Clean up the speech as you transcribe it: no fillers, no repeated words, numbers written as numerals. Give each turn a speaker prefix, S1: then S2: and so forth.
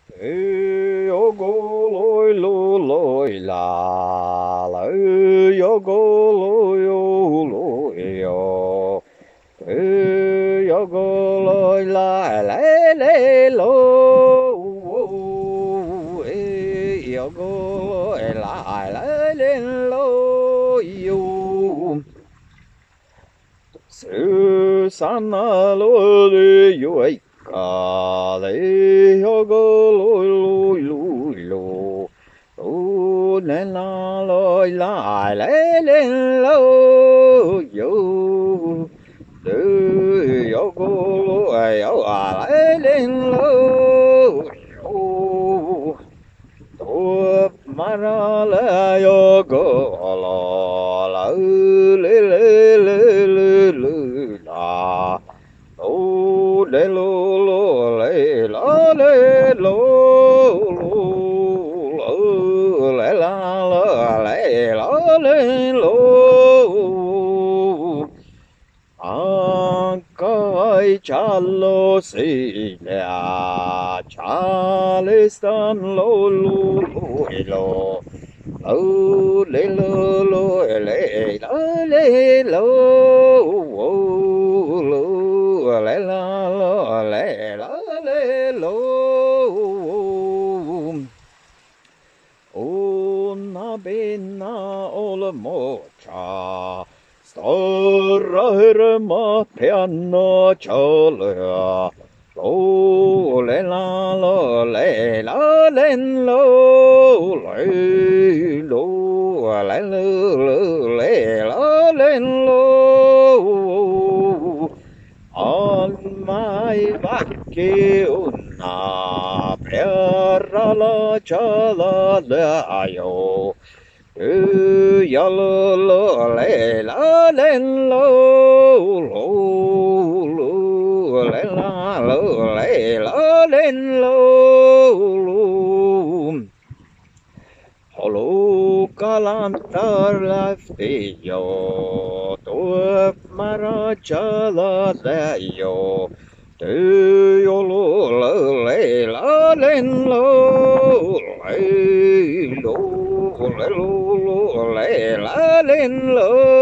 S1: Yo go loy lo loy la la yo go loy yo loy yo yo go loy la la le lo yo go loy la la le lo yo sư san lo le yo ai ca le yo go loy loy loy lo ô lên la lôi lại lê lên lô yo tư yo cô yo à lê lên lô yo tu mara la yo go la la lê lê lê lê lê la ô lê lô lô lê la lê lô lê la la lê la lê lô coi cha lô xì lè cha lê stan lô lô lô lê lô lô lê la lê lô lê la lô lê la lê lô Una bena ola mocha, starra herma piano chola, lo le la lo le la len lo le lo le le la len lo on my vacche una per la chala ayo ya lo le la len lo lo le la lo le la len lo Holo kalantar la feyo to marachala dayo te yo lo le la len lo le lo le lo le la len lo